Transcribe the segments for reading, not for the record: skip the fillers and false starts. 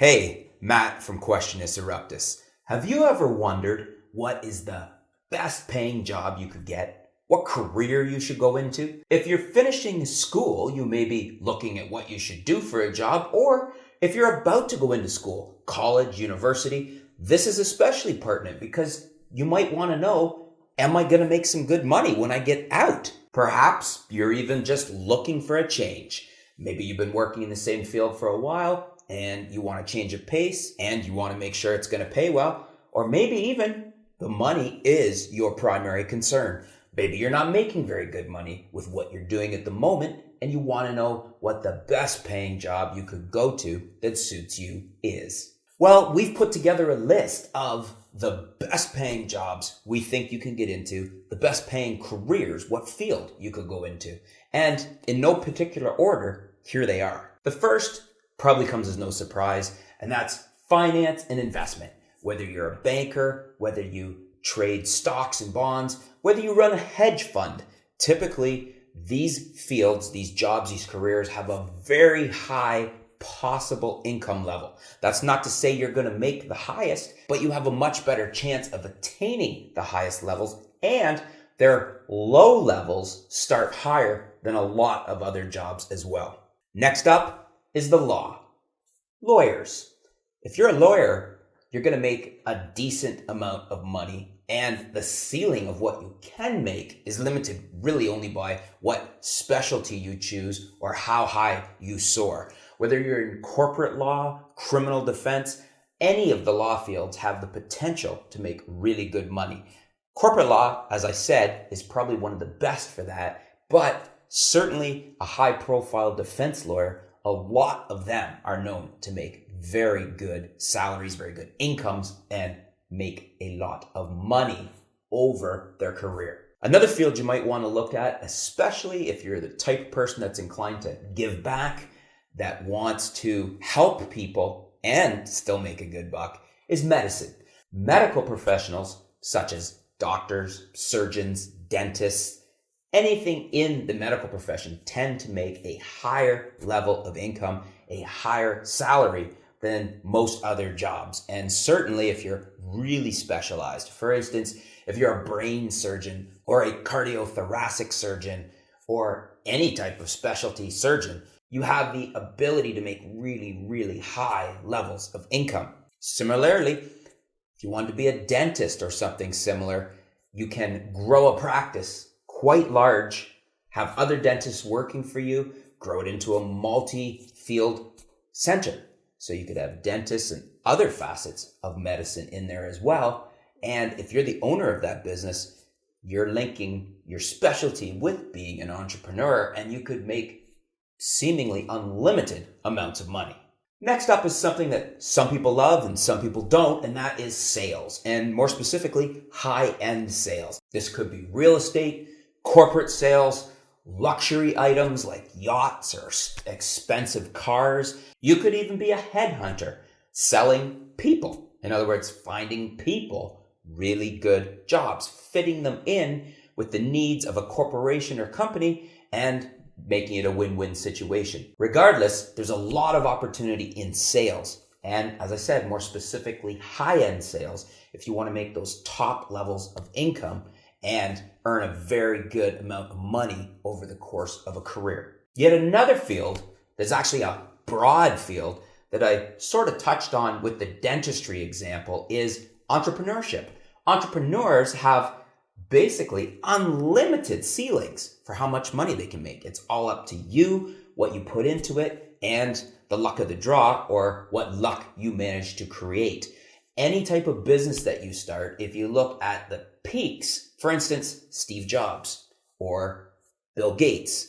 Hey, Matt from Questionis Eruptus. Have you ever wondered what is the best paying job you could get? What career you should go into? If you're finishing school, you may be looking at what you should do for a job, or if you're about to go into school, college, university, this is especially pertinent because you might want to know, am I going to make some good money when I get out? Perhaps you're even just looking for a change. Maybe you've been working in the same field for a while and you want to change of pace and you want to make sure it's going to pay well, or maybe even the money is your primary concern. Maybe you're not making very good money with what you're doing at the moment and you want to know what the best paying job you could go to that suits you is. Well, we've put together a list of the best paying jobs we think you can get into, the best paying careers, what field you could go into. And in no particular order, here they are. The first probably comes as no surprise, and that's finance and investment. Whether you're a banker, whether you trade stocks and bonds, whether you run a hedge fund, typically these fields, these jobs, these careers have a very high possible income level. That's not to say you're going to make the highest, but you have a much better chance of attaining the highest levels, and their low levels start higher than a lot of other jobs as well. Next up is the law. Lawyers. If you're a lawyer, you're going to make a decent amount of money, and the ceiling of what you can make is limited really only by what specialty you choose or how high you soar. Whether you're in corporate law, criminal defense, any of the law fields have the potential to make really good money. Corporate law, as I said, is probably one of the best for that, but certainly a high-profile defense lawyer, a lot of them are known to make very good salaries, very good incomes, and make a lot of money over their career. Another field you might want to look at, especially if you're the type of person that's inclined to give back, that wants to help people and still make a good buck, is medicine. Medical professionals such as doctors, surgeons, dentists, anything in the medical profession tend to make a higher level of income, a higher salary than most other jobs. And certainly if you're really specialized, for instance, if you're a brain surgeon or a cardiothoracic surgeon or any type of specialty surgeon, you have the ability to make really, really high levels of income. Similarly, if you want to be a dentist or something similar, you can grow a practice quite large, have other dentists working for you, grow it into a multi-field center. So you could have dentists and other facets of medicine in there as well. And if you're the owner of that business, you're linking your specialty with being an entrepreneur, and you could make seemingly unlimited amounts of money. Next up is something that some people love and some people don't, and that is sales, and more specifically, high-end sales. This could be real estate, corporate sales, luxury items like yachts or expensive cars. You could even be a headhunter selling people. In other words, finding people really good jobs, fitting them in with the needs of a corporation or company and making it a win-win situation. Regardless, there's a lot of opportunity in sales. And as I said, more specifically, high-end sales, if you want to make those top levels of income and earn a very good amount of money over the course of a career. Yet another field that's actually a broad field that I sort of touched on with the dentistry example is entrepreneurship. Entrepreneurs have basically unlimited ceilings for how much money they can make. It's all up to you, what you put into it, and the luck of the draw, or what luck you manage to create. Any type of business that you start, if you look at the peaks, for instance, Steve Jobs or Bill Gates,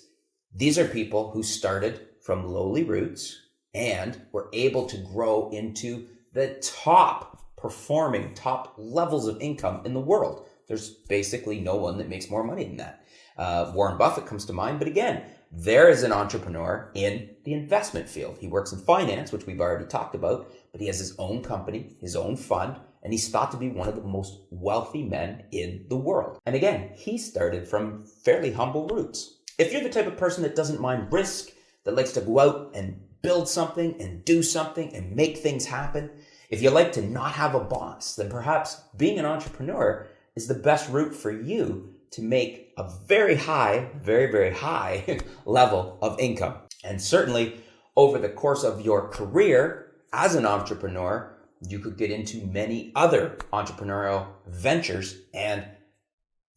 these are people who started from lowly roots and were able to grow into the top performing, top levels of income in the world. There's basically no one that makes more money than that. Warren Buffett comes to mind, but again, there is an entrepreneur in the investment field. He works in finance, which we've already talked about, but he has his own company, his own fund, and he's thought to be one of the most wealthy men in the world. And again, he started from fairly humble roots. If you're the type of person that doesn't mind risk, that likes to go out and build something and do something and make things happen. If you like to not have a boss, then perhaps being an entrepreneur is the best route for you to make a very high, very high level of income. And certainly over the course of your career as an entrepreneur, you could get into many other entrepreneurial ventures, and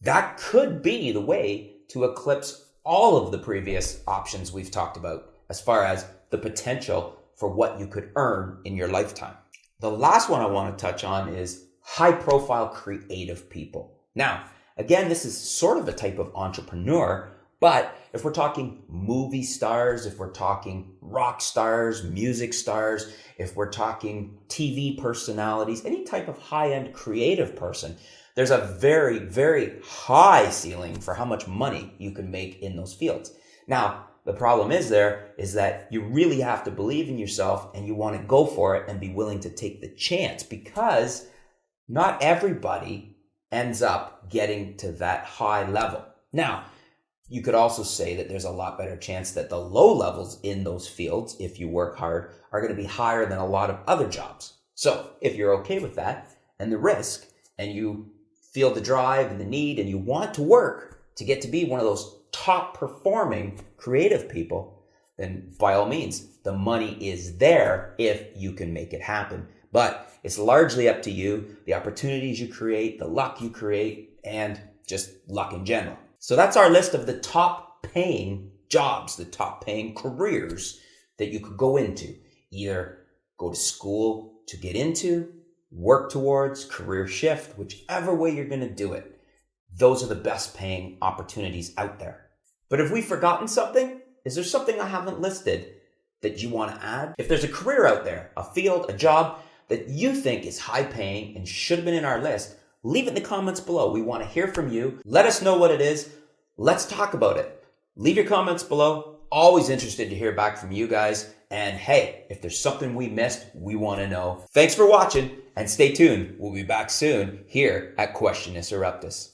that could be the way to eclipse all of the previous options we've talked about as far as the potential for what you could earn in your lifetime. The last one I want to touch on is high-profile creative people. Now, again, this is sort of a type of entrepreneur, but if we're talking movie stars, if we're talking rock stars, music stars, if we're talking TV personalities, any type of high-end creative person, there's a very high ceiling for how much money you can make in those fields. Now, the problem is that you really have to believe in yourself and you want to go for it and be willing to take the chance, because not everybody ends up getting to that high level. Now, you could also say that there's a lot better chance that the low levels in those fields, if you work hard, are going to be higher than a lot of other jobs. So if you're okay with that and the risk, and you feel the drive and the need, and you want to work to get to be one of those top performing creative people, then by all means, the money is there if you can make it happen. But it's largely up to you, the opportunities you create, the luck you create, and just luck in general. So that's our list of the top paying jobs, the top paying careers that you could go into. Either go to school to get into, work towards, career shift, whichever way you're going to do it. Those are the best paying opportunities out there. But have we forgotten something? Is there something I haven't listed that you want to add? If there's a career out there, a field, a job that you think is high paying and should have been in our list, leave it in the comments below. We want to hear from you. Let us know what it is. Let's talk about it. Leave your comments below. Always interested to hear back from you guys. And hey, if there's something we missed, we want to know. Thanks for watching and stay tuned. We'll be back soon here at Questionis Eruptus.